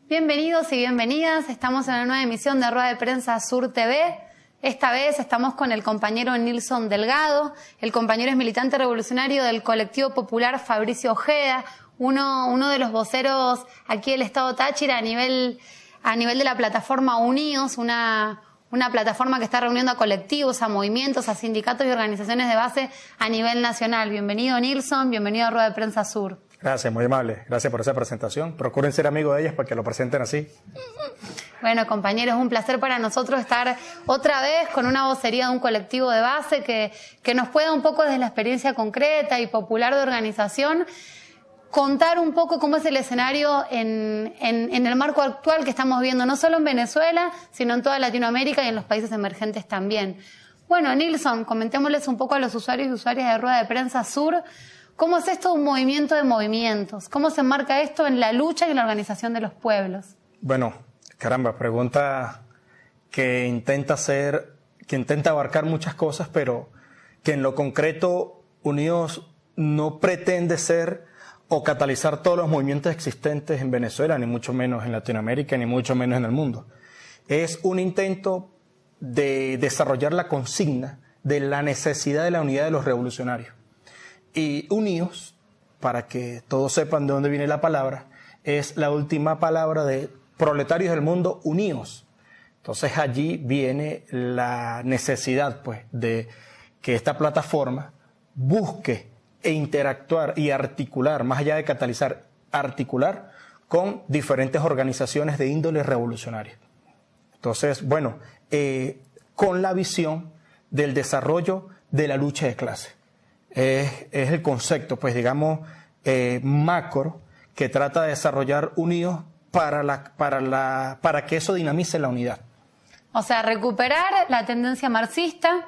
Bienvenidos y bienvenidas. Estamos en una nueva emisión de Rueda de Prensa Sur TV. Esta vez estamos con el compañero Nilson Delgado. El compañero es militante revolucionario del colectivo popular Fabricio Ojeda, uno de los voceros aquí del Estado Táchira a nivel de la plataforma Unidos, una plataforma que está reuniendo a colectivos, a movimientos, a sindicatos y organizaciones de base a nivel nacional. Bienvenido, Nilson, bienvenido a Rueda de Prensa Sur. Gracias, muy amable. Gracias por esa presentación. Procuren ser amigos de ellas para que lo presenten así. Bueno, compañeros, es un placer para nosotros estar otra vez con una vocería de un colectivo de base que nos pueda un poco desde la experiencia concreta y popular de organización contar un poco cómo es el escenario en el marco actual que estamos viendo, no solo en Venezuela, sino en toda Latinoamérica y en los países emergentes también. Bueno, Nilson, comentémosles un poco a los usuarios y usuarias de Rueda de Prensa Sur, ¿cómo es esto un movimiento de movimientos? ¿Cómo se enmarca esto en la lucha y en la organización de los pueblos? Bueno, caramba, pregunta que intenta abarcar muchas cosas, pero que en lo concreto Unidos no pretende ser o catalizar todos los movimientos existentes en Venezuela, ni mucho menos en Latinoamérica, ni mucho menos en el mundo. Es un intento de desarrollar la consigna de la necesidad de la unidad de los revolucionarios. Y Unidos, para que todos sepan de dónde viene la palabra, es la última palabra de proletarios del mundo unidos. Entonces allí viene la necesidad, pues, de que esta plataforma busque e interactuar y articular, más allá de catalizar, articular con diferentes organizaciones de índole revolucionaria. Entonces, bueno, con la visión del desarrollo de la lucha de clase. Es el concepto, pues digamos, macro que trata de desarrollar Unidos para que eso dinamice la unidad. O sea, recuperar la tendencia marxista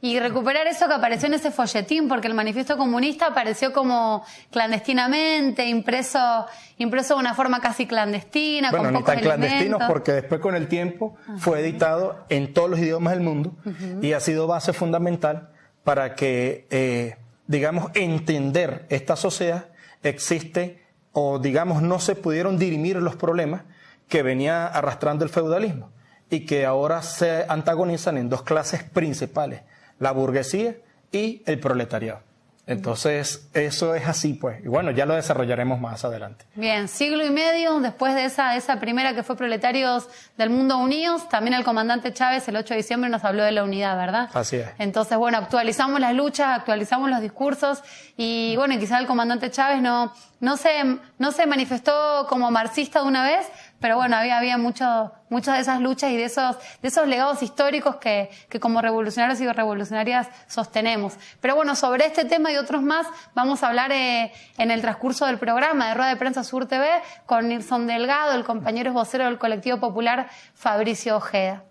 y recuperar eso que apareció en ese folletín, porque el manifiesto comunista apareció como clandestinamente, impreso de una forma casi clandestina, bueno, con ni pocos tan clandestino, elementos. porque después con el tiempo fue editado en todos los idiomas del mundo y ha sido base fundamental para que, digamos, entender esta sociedad existe o, digamos, no se pudieron dirimir los problemas que venía arrastrando el feudalismo y que ahora se antagonizan en dos clases principales, la burguesía y el proletariado. Entonces, eso es así, pues. Y bueno, ya lo desarrollaremos más adelante. Bien, siglo y medio después de esa primera que fue Proletarios del Mundo Unidos, también el comandante Chávez el 8 de diciembre nos habló de la unidad, ¿verdad? Así es. Entonces, bueno, actualizamos las luchas, actualizamos los discursos y, bueno, quizá el comandante Chávez no se manifestó como marxista de una vez, pero bueno, había muchas de esas luchas y de esos legados históricos que como revolucionarios y revolucionarias sostenemos. Pero bueno, sobre este tema y otros más vamos a hablar en el transcurso del programa de Rueda de Prensa Sur TV con Nilson Delgado, el compañero vocero del colectivo popular Fabricio Ojeda.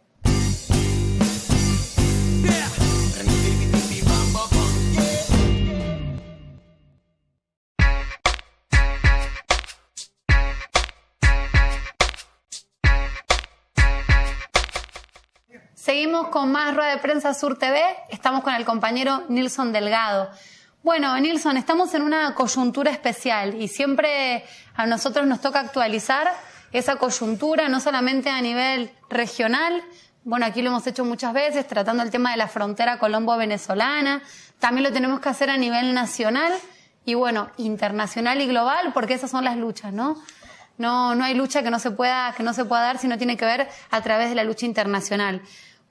Seguimos con más Rueda de Prensa Sur TV. Estamos con el compañero Nilson Delgado. Bueno, Nilson, estamos en una coyuntura especial y siempre a nosotros nos toca actualizar esa coyuntura, no solamente a nivel regional. Bueno, aquí lo hemos hecho muchas veces, tratando el tema de la frontera colombo-venezolana. También lo tenemos que hacer a nivel nacional y, bueno, internacional y global, porque esas son las luchas, ¿no? No hay lucha que no se pueda dar si no tiene que ver a través de la lucha internacional.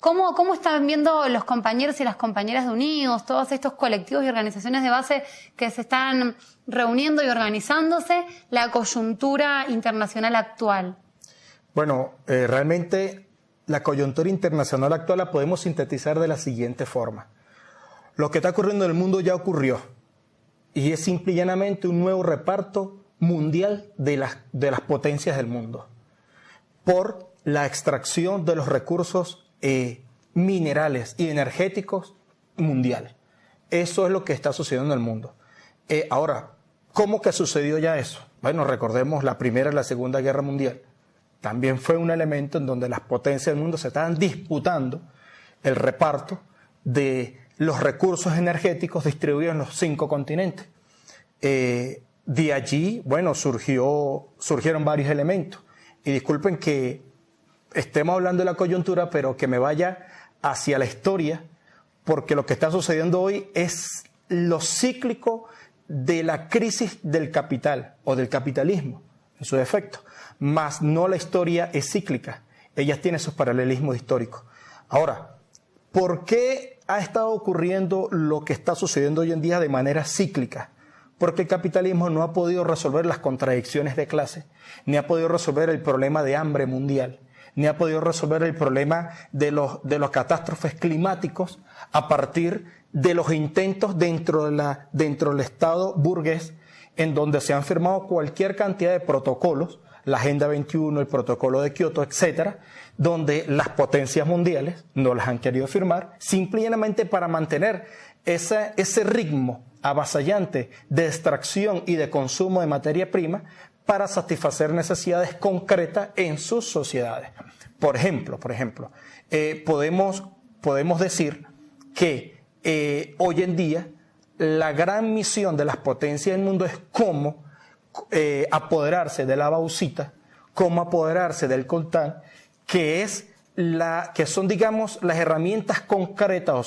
¿Cómo están viendo los compañeros y las compañeras de Unidos, todos estos colectivos y organizaciones de base que se están reuniendo y organizándose, la coyuntura internacional actual? Bueno, realmente la coyuntura internacional actual la podemos sintetizar de la siguiente forma. Lo que está ocurriendo en el mundo ya ocurrió y es simple y llanamente un nuevo reparto mundial de las potencias del mundo por la extracción de los recursos minerales y energéticos mundiales. Eso es lo que está sucediendo en el mundo. Ahora, ¿cómo que sucedió ya eso? Bueno, recordemos la Primera y la Segunda Guerra Mundial. También fue un elemento en donde las potencias del mundo se estaban disputando el reparto de los recursos energéticos distribuidos en los 5 continentes. De allí, bueno, surgieron varios elementos. y disculpen que estemos hablando de la coyuntura, pero que me vaya hacia la historia, porque lo que está sucediendo hoy es lo cíclico de la crisis del capital o del capitalismo, en su defecto, más no la historia es cíclica, ella tiene sus paralelismos históricos. Ahora, ¿por qué ha estado ocurriendo lo que está sucediendo hoy en día de manera cíclica? Porque el capitalismo no ha podido resolver las contradicciones de clase, ni ha podido resolver el problema de hambre mundial, ni ha podido resolver el problema de los catástrofes climáticos a partir de los intentos dentro del Estado burgués, en donde se han firmado cualquier cantidad de protocolos, la Agenda 21, el Protocolo de Kioto, etcétera, donde las potencias mundiales no las han querido firmar, simplemente para mantener ese ritmo avasallante de extracción y de consumo de materia prima para satisfacer necesidades concretas en sus sociedades. Por ejemplo, podemos decir que hoy en día la gran misión de las potencias del mundo es cómo apoderarse de la bauxita, cómo apoderarse del coltán, que son, digamos, las herramientas concretas o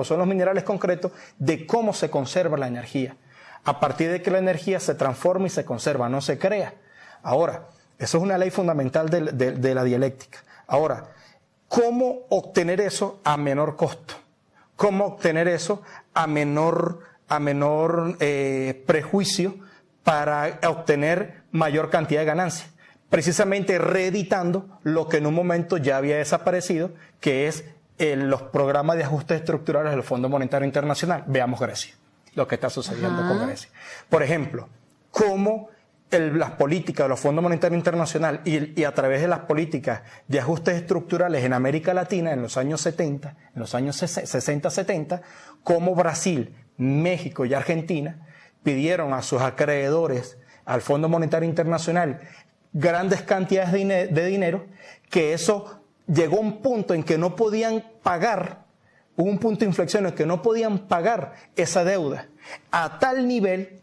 son los minerales concretos de cómo se conserva la energía. A partir de que la energía se transforma y se conserva, no se crea. Ahora, eso es una ley fundamental de la dialéctica. Ahora, ¿cómo obtener eso a menor costo? ¿Cómo obtener eso a menor prejuicio para obtener mayor cantidad de ganancias? Precisamente reeditando lo que en un momento ya había desaparecido, que es los programas de ajustes estructurales del Fondo Monetario Internacional. Veamos Grecia, lo que está sucediendo con Grecia. Por ejemplo, cómo las políticas de los Fondos Monetarios Internacional y a través de las políticas de ajustes estructurales en América Latina en los años 70, en los años 60-70, cómo Brasil, México y Argentina pidieron a sus acreedores, al Fondo Monetario Internacional, grandes cantidades de dinero, que eso llegó a un punto en que no podían pagar, hubo un punto de inflexión en que no podían pagar esa deuda, a tal nivel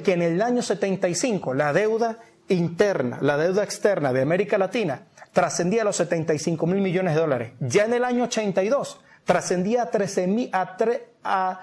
que en el año 75 la deuda interna, la deuda externa de América Latina trascendía los 75 mil millones de dólares. Ya en el año 82 trascendía a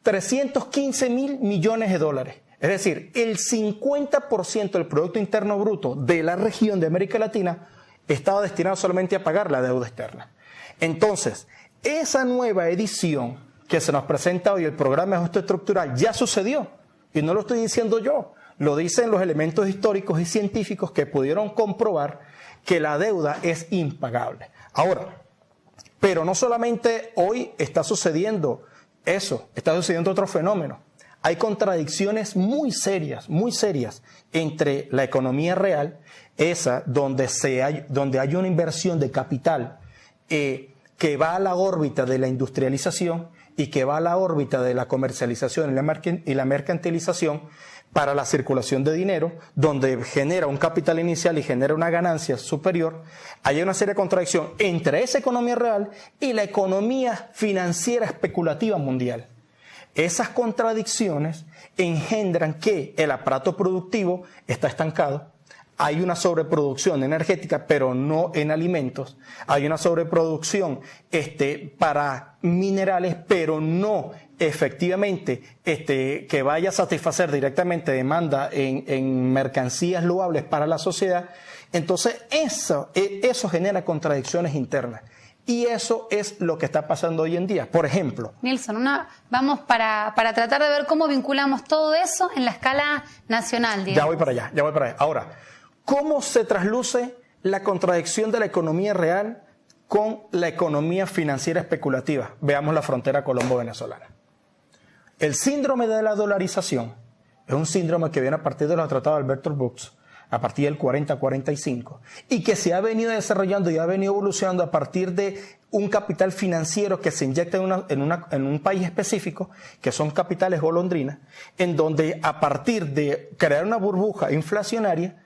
315 mil millones de dólares. Es decir, el 50% del Producto Interno Bruto de la región de América Latina estaba destinado solamente a pagar la deuda externa. Entonces, esa nueva edición que se nos presenta hoy, el programa de ajuste estructural, ya sucedió. Y no lo estoy diciendo yo, lo dicen los elementos históricos y científicos que pudieron comprobar que la deuda es impagable. Ahora, pero no solamente hoy está sucediendo eso, está sucediendo otro fenómeno. Hay contradicciones muy serias entre la economía real, esa donde hay una inversión de capital que va a la órbita de la industrialización y que va a la órbita de la comercialización y la mercantilización para la circulación de dinero, donde genera un capital inicial y genera una ganancia superior. Hay una serie de contradicciones entre esa economía real y la economía financiera especulativa mundial. Esas contradicciones engendran que el aparato productivo está estancado, hay una sobreproducción energética, pero no en alimentos, hay una sobreproducción para minerales, pero no efectivamente que vaya a satisfacer directamente demanda en mercancías loables para la sociedad. Entonces eso genera contradicciones internas. Y eso es lo que está pasando hoy en día. Por ejemplo, Nilson, vamos para tratar de ver cómo vinculamos todo eso en la escala nacional, digamos. Ya voy para allá. Ahora, ¿cómo se trasluce la contradicción de la economía real con la economía financiera especulativa? Veamos la frontera colombo-venezolana. El síndrome de la dolarización es un síndrome que viene a partir de los tratados de Bretton Woods, a partir del 40-45, y que se ha venido desarrollando y ha venido evolucionando a partir de un capital financiero que se inyecta en un país específico, que son capitales golondrinas, en donde a partir de crear una burbuja inflacionaria,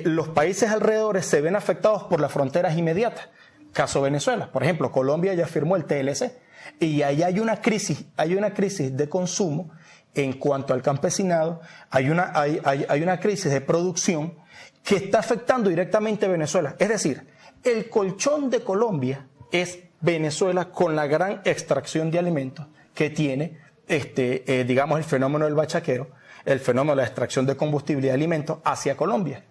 los países alrededores se ven afectados por las fronteras inmediatas. Caso Venezuela, por ejemplo, Colombia ya firmó el TLC y ahí hay una crisis de consumo. En cuanto al campesinado, hay una crisis de producción que está afectando directamente a Venezuela. Es decir, el colchón de Colombia es Venezuela con la gran extracción de alimentos que tiene, digamos, el fenómeno del bachaquero, el fenómeno de la extracción de combustible y de alimentos hacia Colombia.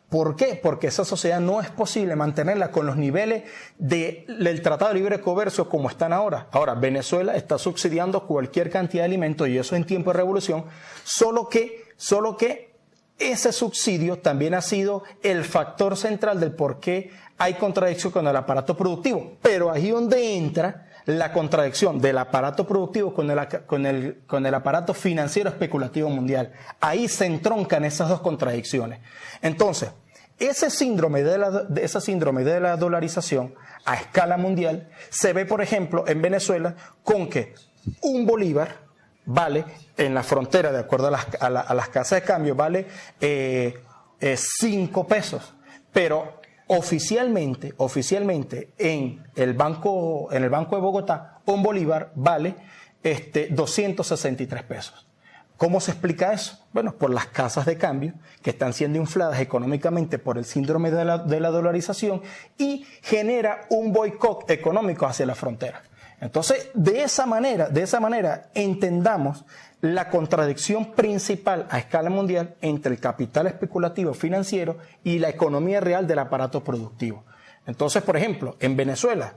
¿Por qué? Porque esa sociedad no es posible mantenerla con los niveles del Tratado de Libre Comercio como están ahora. Ahora, Venezuela está subsidiando cualquier cantidad de alimentos y eso en tiempo de revolución, solo que ese subsidio también ha sido el factor central del por qué hay contradicción con el aparato productivo. Pero ahí donde entra la contradicción del aparato productivo con el aparato financiero especulativo mundial. Ahí se entroncan esas dos contradicciones. Entonces, ese síndrome de la dolarización a escala mundial se ve, por ejemplo, en Venezuela con que un bolívar vale, en la frontera, de acuerdo a las casas de cambio, vale 5 pesos. Pero oficialmente en el Banco de Bogotá, un bolívar vale 263 pesos. ¿Cómo se explica eso? Bueno, por las casas de cambio que están siendo infladas económicamente por el síndrome de la dolarización y genera un boicot económico hacia la frontera. Entonces, de esa manera entendamos la contradicción principal a escala mundial entre el capital especulativo financiero y la economía real del aparato productivo. Entonces, por ejemplo, en Venezuela,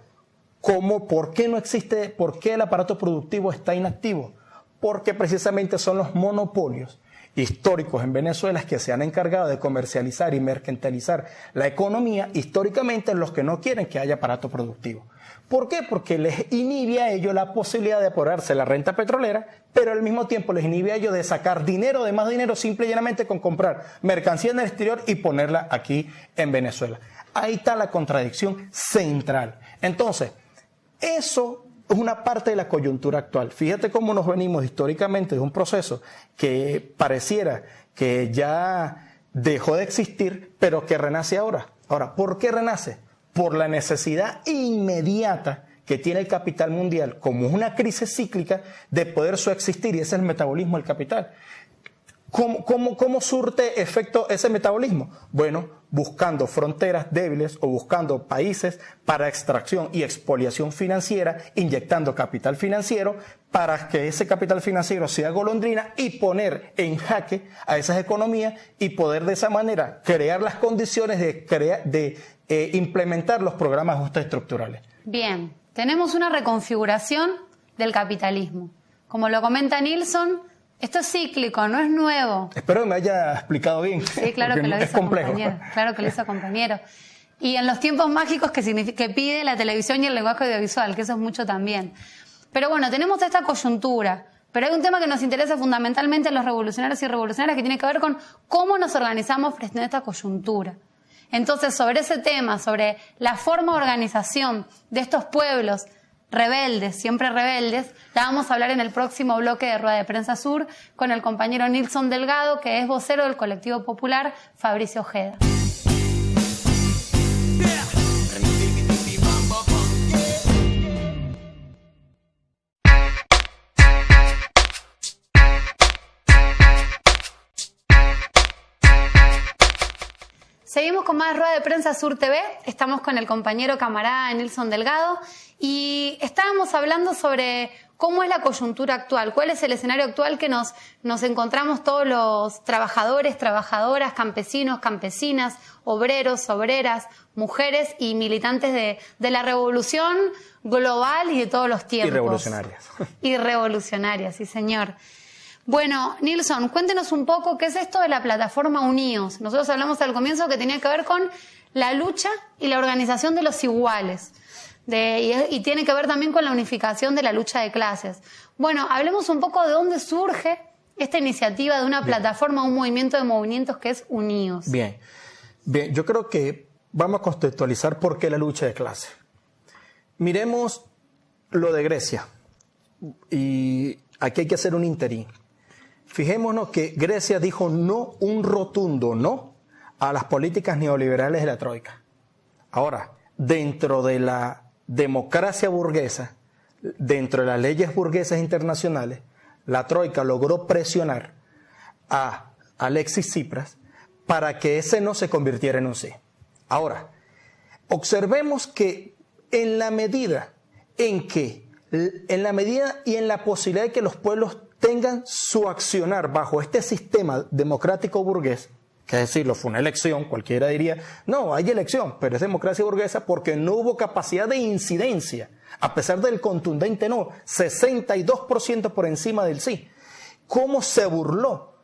¿por qué el aparato productivo está inactivo? Porque precisamente son los monopolios históricos en Venezuela que se han encargado de comercializar y mercantilizar la economía, históricamente los que no quieren que haya aparato productivo. ¿Por qué? Porque les inhibe a ellos la posibilidad de apoderarse la renta petrolera, pero al mismo tiempo les inhibe a ellos de sacar más dinero simple y llanamente con comprar mercancía en el exterior y ponerla aquí en Venezuela. Ahí está la contradicción central. Entonces, eso es una parte de la coyuntura actual. Fíjate cómo nos venimos históricamente de un proceso que pareciera que ya dejó de existir, pero que renace ahora. Ahora, ¿por qué renace? Por la necesidad inmediata que tiene el capital mundial, como es una crisis cíclica, de poder subsistir, y ese es el metabolismo del capital. ¿Cómo surte efecto ese metabolismo? Bueno, buscando fronteras débiles o buscando países para extracción y expoliación financiera, inyectando capital financiero para que ese capital financiero sea golondrina y poner en jaque a esas economías y poder de esa manera crear las condiciones de implementar los programas de ajustes estructurales. Bien, tenemos una reconfiguración del capitalismo. Como lo comenta Nilson, esto es cíclico, no es nuevo. Espero que me haya explicado bien. Sí, claro que lo hizo, compañero. Claro que lo hizo, compañero. Y en los tiempos mágicos que pide la televisión y el lenguaje audiovisual, que eso es mucho también. Pero bueno, tenemos esta coyuntura. Pero hay un tema que nos interesa fundamentalmente a los revolucionarios y revolucionarias que tiene que ver con cómo nos organizamos frente a esta coyuntura. Entonces, sobre ese tema, sobre la forma de organización de estos pueblos rebeldes, siempre rebeldes, la vamos a hablar en el próximo bloque de Rueda de Prensa Sur con el compañero Nilson Delgado, que es vocero del colectivo popular Fabricio Ojeda. Seguimos con más Rueda de Prensa Sur TV, estamos con el compañero camarada Nilson Delgado y estábamos hablando sobre cómo es la coyuntura actual, cuál es el escenario actual que nos encontramos todos los trabajadores, trabajadoras, campesinos, campesinas, obreros, obreras, mujeres y militantes de la revolución global y de todos los tiempos. Y revolucionarias. Y revolucionarias, sí señor. Bueno, Nilson, cuéntenos un poco qué es esto de la plataforma Unidos. Nosotros hablamos al comienzo que tenía que ver con la lucha y la organización de los iguales. Y tiene que ver también con la unificación de la lucha de clases. Bueno, hablemos un poco de dónde surge esta iniciativa de una plataforma, un movimiento de movimientos que es Unidos. Bien, yo creo que vamos a contextualizar por qué la lucha de clases. Miremos lo de Grecia. Y aquí hay que hacer un interín. Fijémonos que Grecia dijo no, un rotundo no a las políticas neoliberales de la Troika. Ahora, dentro de la democracia burguesa, dentro de las leyes burguesas internacionales, la Troika logró presionar a Alexis Tsipras para que ese no se convirtiera en un sí. Ahora, observemos que en la medida y en la posibilidad de que los pueblos tengan su accionar bajo este sistema democrático burgués, que es decir, fue una elección, cualquiera diría, no, hay elección, pero es democracia burguesa porque no hubo capacidad de incidencia, a pesar del contundente no, 62% por encima del sí. ¿Cómo se burló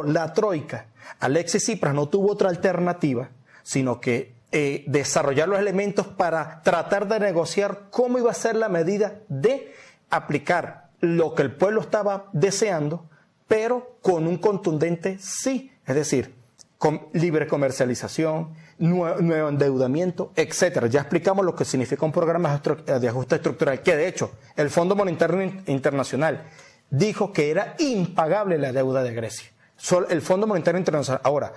la troika? Alexis Tsipras no tuvo otra alternativa, sino que desarrollar los elementos para tratar de negociar cómo iba a ser la medida de aplicar lo que el pueblo estaba deseando, pero con un contundente sí, es decir, con libre comercialización, nuevo endeudamiento, etcétera. Ya explicamos lo que significa un programa de ajuste estructural, que de hecho el Fondo Monetario Internacional dijo que era impagable la deuda de Grecia. El Fondo Monetario Internacional. Ahora,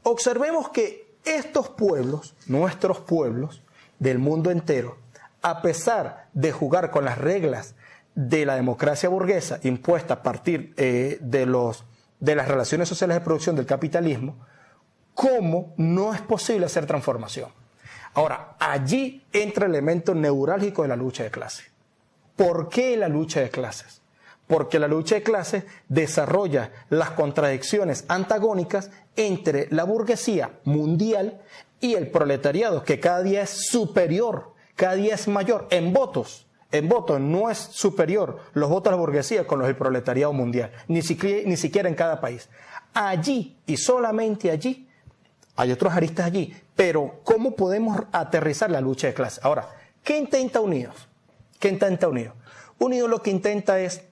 observemos que estos pueblos, nuestros pueblos del mundo entero, a pesar de jugar con las reglas de la democracia burguesa impuesta a partir de las relaciones sociales de producción del capitalismo, ¿cómo no es posible hacer transformación? Ahora, allí entra el elemento neurálgico de la lucha de clases. ¿Por qué la lucha de clases? Porque la lucha de clases desarrolla las contradicciones antagónicas entre la burguesía mundial y el proletariado, que cada día es superior, cada día es mayor en votos. En votos no es superior los votos de la burguesía con los del proletariado mundial, ni siquiera en cada país. Allí, y solamente allí, hay otros aristas allí, pero ¿cómo podemos aterrizar la lucha de clases? Ahora, ¿qué intenta Unidos? ¿Qué intenta Unidos? Unidos lo que intenta es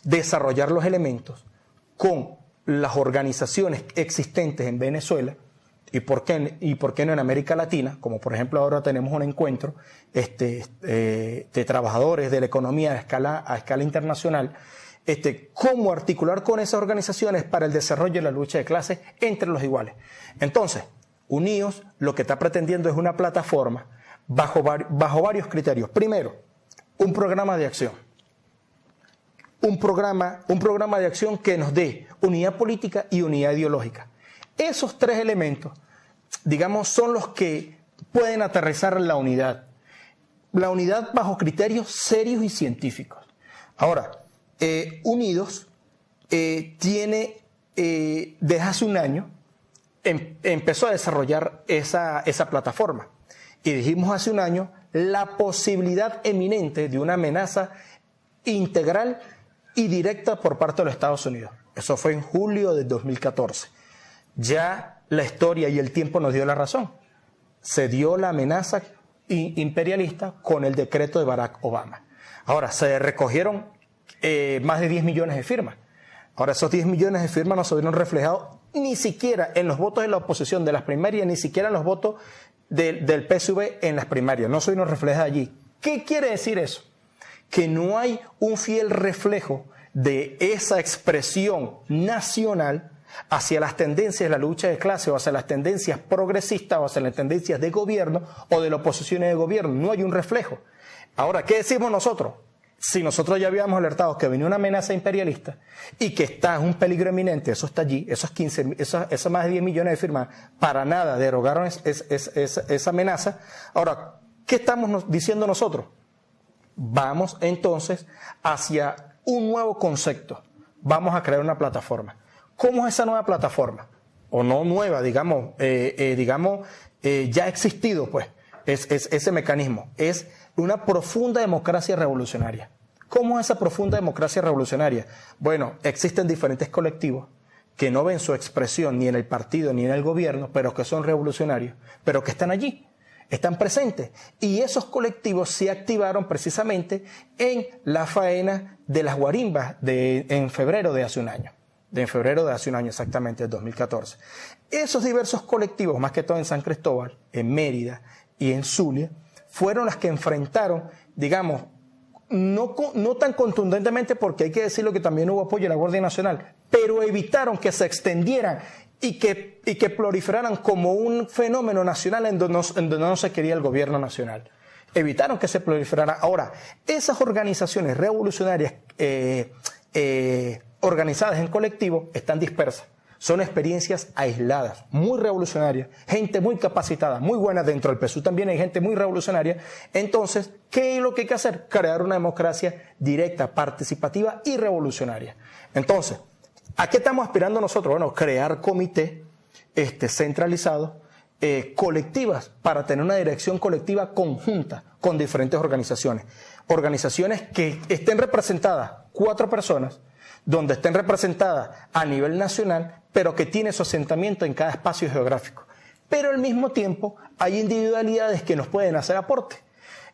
desarrollar los elementos con las organizaciones existentes en Venezuela y por qué no en América Latina, como por ejemplo ahora tenemos un encuentro de trabajadores de la economía a escala internacional, cómo articular con esas organizaciones para el desarrollo de la lucha de clases entre los iguales. Entonces, Unidos lo que está pretendiendo es una plataforma bajo varios criterios. Primero, un programa de acción. Un programa de acción que nos dé unidad política y unidad ideológica. Esos tres elementos, digamos, son los que pueden aterrizar la unidad. La unidad bajo criterios serios y científicos. Ahora, Unidos desde hace un año, empezó a desarrollar esa plataforma. Y dijimos hace un año la posibilidad eminente de una amenaza integral y directa por parte de los Estados Unidos. Eso fue en julio de 2014. Ya la historia y el tiempo nos dio la razón. Se dio la amenaza imperialista con el decreto de Barack Obama. Ahora, se recogieron más de 10 millones de firmas. Ahora, esos 10 millones de firmas no se vieron reflejados ni siquiera en los votos de la oposición de las primarias, ni siquiera en los votos del PSV en las primarias. No se vieron reflejados allí. ¿Qué quiere decir eso? Que no hay un fiel reflejo de esa expresión nacional hacia las tendencias de la lucha de clase o hacia las tendencias progresistas o hacia las tendencias de gobierno o de la oposición de gobierno. No hay un reflejo. Ahora, ¿qué decimos nosotros? Si nosotros ya habíamos alertado que venía una amenaza imperialista y que está un peligro eminente, eso está allí, esos más de 10 millones de firmas, para nada derogaron esa amenaza. Ahora, ¿qué estamos diciendo nosotros? Vamos entonces hacia un nuevo concepto. Vamos a crear una plataforma. ¿Cómo es esa nueva plataforma? O no nueva, digamos, ya ha existido, pues, es ese mecanismo. Es una profunda democracia revolucionaria. ¿Cómo es esa profunda democracia revolucionaria? Bueno, existen diferentes colectivos que no ven su expresión ni en el partido ni en el gobierno, pero que son revolucionarios, pero que están allí. Están presentes, y esos colectivos se activaron precisamente en la faena de las guarimbas en febrero de hace un año. En febrero de hace un año exactamente, de 2014. Esos diversos colectivos, más que todo en San Cristóbal, en Mérida y en Zulia, fueron las que enfrentaron, digamos, no tan contundentemente, porque hay que decirlo que también hubo apoyo de la Guardia Nacional, pero evitaron que se extendieran y que proliferaran como un fenómeno nacional en donde no se quería el gobierno nacional. Evitaron que se proliferara. Ahora, esas organizaciones revolucionarias organizadas en colectivo están dispersas. Son experiencias aisladas, muy revolucionarias, gente muy capacitada, muy buena. Dentro del PSUV también hay gente muy revolucionaria. Entonces, ¿qué es lo que hay que hacer? Crear una democracia directa, participativa y revolucionaria. Entonces, ¿a qué estamos aspirando nosotros? Bueno, crear comités centralizados, colectivas, para tener una dirección colectiva conjunta con diferentes organizaciones. Organizaciones que estén representadas 4 personas, donde estén representadas a nivel nacional, pero que tiene su asentamiento en cada espacio geográfico. Pero al mismo tiempo hay individualidades que nos pueden hacer aporte.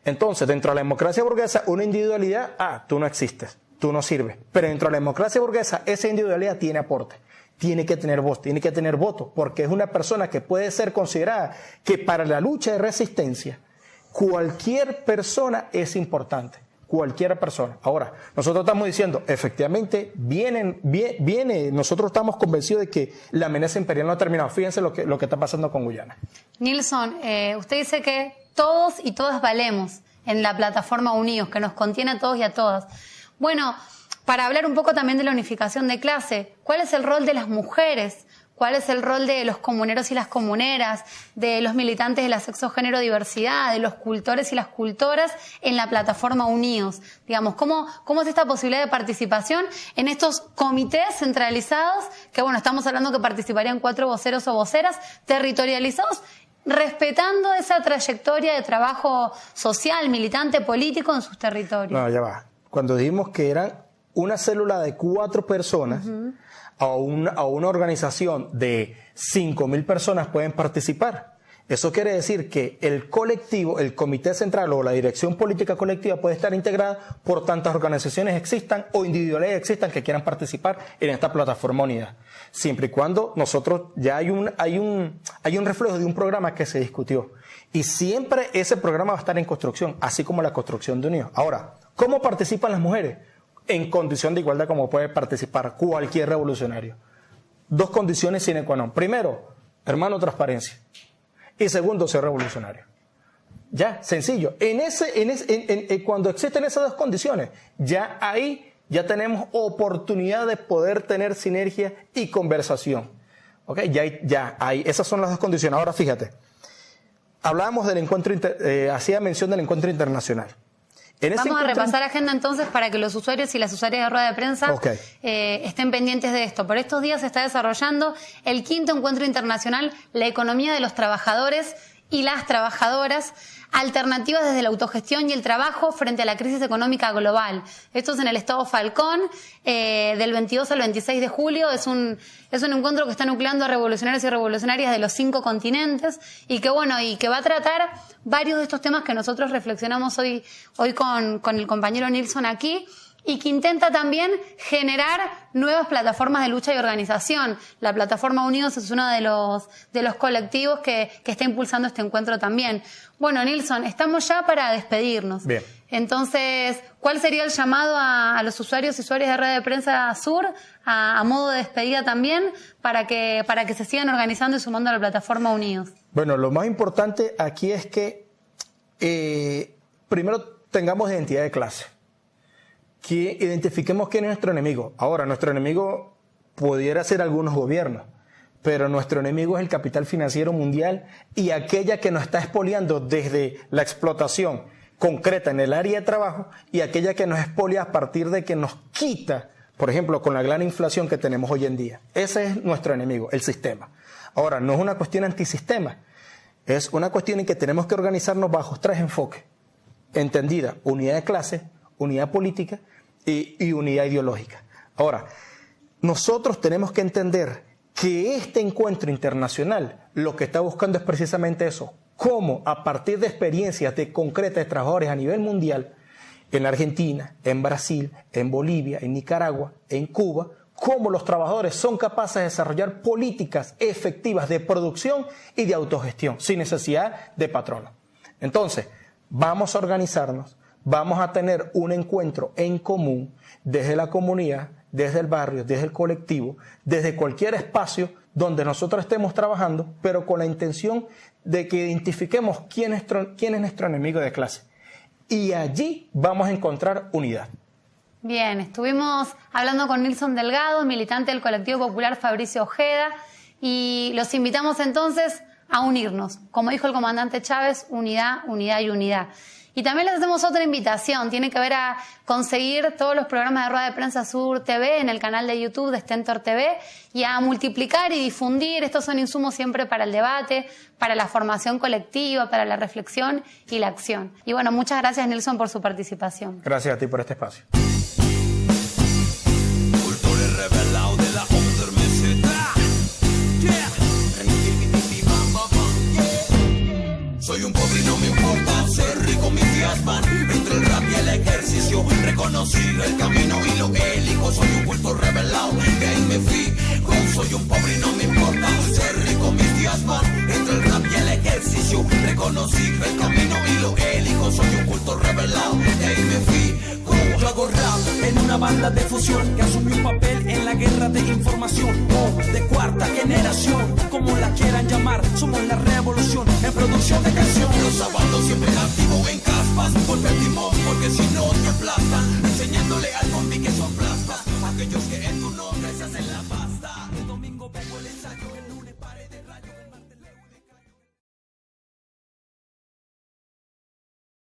Entonces, dentro de la democracia burguesa, una individualidad, tú no existes, tú no sirves. Pero dentro de la democracia burguesa, esa individualidad tiene aporte, tiene que tener voz, tiene que tener voto, porque es una persona que puede ser considerada que para la lucha de resistencia, cualquier persona es importante. Cualquier persona. Ahora, nosotros estamos diciendo, efectivamente, viene, nosotros estamos convencidos de que la amenaza imperial no ha terminado. Fíjense lo que está pasando con Guyana. Nilson, usted dice que todos y todas valemos en la plataforma Unidos, que nos contiene a todos y a todas. Bueno, para hablar un poco también de la unificación de clase, ¿cuál es el rol de las mujeres? ¿Cuál es el rol de los comuneros y las comuneras, de los militantes de la sexo-género-diversidad, de los cultores y las cultoras en la plataforma Unidos? Digamos, ¿cómo es esta posibilidad de participación en estos comités centralizados? Que bueno, estamos hablando que participarían 4 voceros o voceras territorializados, respetando esa trayectoria de trabajo social, militante, político en sus territorios. No, ya va. Cuando dijimos que eran una célula de 4 personas, a una organización de 5.000 personas pueden participar. Eso quiere decir que el colectivo, el comité central o la dirección política colectiva puede estar integrada por tantas organizaciones existan o individuales existan que quieran participar en esta plataforma unida. Siempre y cuando nosotros ya hay un reflejo de un programa que se discutió. Y siempre ese programa va a estar en construcción, así como la construcción de Unidos. Ahora, ¿cómo participan las mujeres? En condición de igualdad como puede participar cualquier revolucionario. 2 condiciones sine qua non. Primero, hermano, transparencia. Y segundo, ser revolucionario. Ya, sencillo. Cuando existen esas 2 condiciones, ya ahí ya tenemos oportunidad de poder tener sinergia y conversación. ¿Ok? Ya ahí, esas son las 2 condiciones. Ahora fíjate, hablábamos del encuentro, hacía mención del encuentro internacional. Vamos a repasar agenda entonces para que los usuarios y las usuarias de rueda de prensa estén pendientes de esto. Por estos días se está desarrollando el 5º encuentro internacional, la economía de los trabajadores y las trabajadoras, alternativas desde la autogestión y el trabajo frente a la crisis económica global. Esto es en el estado Falcón, del 22 al 26 de julio. Es un encuentro que está nucleando a revolucionarios y revolucionarias de los 5 continentes y que va a tratar varios de estos temas que nosotros reflexionamos hoy con el compañero Nilson aquí, y que intenta también generar nuevas plataformas de lucha y organización. La plataforma Unidos es uno de los colectivos que está impulsando este encuentro también. Bueno, Nilson, estamos ya para despedirnos. Bien. Entonces, ¿cuál sería el llamado a los usuarios y usuarias de Red de Prensa Sur a modo de despedida también para que se sigan organizando y sumando a la plataforma Unidos? Bueno, lo más importante aquí es que primero tengamos identidad de clase. Que identifiquemos quién es nuestro enemigo. Ahora, nuestro enemigo pudiera ser algunos gobiernos, pero nuestro enemigo es el capital financiero mundial y aquella que nos está expoliando desde la explotación concreta en el área de trabajo y aquella que nos expolia a partir de que nos quita, por ejemplo, con la gran inflación que tenemos hoy en día. Ese es nuestro enemigo, el sistema. Ahora, no es una cuestión antisistema, es una cuestión en que tenemos que organizarnos bajo 3 enfoques. Entendida, unidad de clase, unidad política y unidad ideológica. Ahora, nosotros tenemos que entender que este encuentro internacional lo que está buscando es precisamente eso, cómo a partir de experiencias concretas de trabajadores a nivel mundial, en Argentina, en Brasil, en Bolivia, en Nicaragua, en Cuba, cómo los trabajadores son capaces de desarrollar políticas efectivas de producción y de autogestión, sin necesidad de patrono. Entonces, vamos a organizarnos, vamos a tener un encuentro en común desde la comunidad, desde el barrio, desde el colectivo, desde cualquier espacio donde nosotros estemos trabajando, pero con la intención de que identifiquemos quién es nuestro enemigo de clase. Y allí vamos a encontrar unidad. Bien, estuvimos hablando con Nilson Delgado, militante del colectivo popular Fabricio Ojeda, y los invitamos entonces a unirnos. Como dijo el comandante Chávez, unidad, unidad y unidad. Y también les hacemos otra invitación, tiene que ver a conseguir todos los programas de Rueda de Prensa Sur TV en el canal de YouTube de Stentor TV y a multiplicar y difundir. Estos son insumos siempre para el debate, para la formación colectiva, para la reflexión y la acción. Y bueno, muchas gracias Nilson por su participación. Gracias a ti por este espacio. Cultores revelados de la undermeseta. Soy un pobre y no me importa ser rico, mis días van entre el rap y el ejercicio. Reconocí el camino y lo elijo. Soy un culto revelado, de ahí me fijo. Soy un pobre y no me importa ser rico, mis días van entre el rap y el ejercicio. Reconocí el camino y lo elijo. Soy un culto revelado, de ahí me fijo. Yo hago rap en una banda de fusión que asumió un papel en la guerra de información, de cuarta generación, como la quieran llamar. Somos la revolución en producción de canción. Los sábados siempre activo en caspas, golpe el timón porque si no te aplaudo.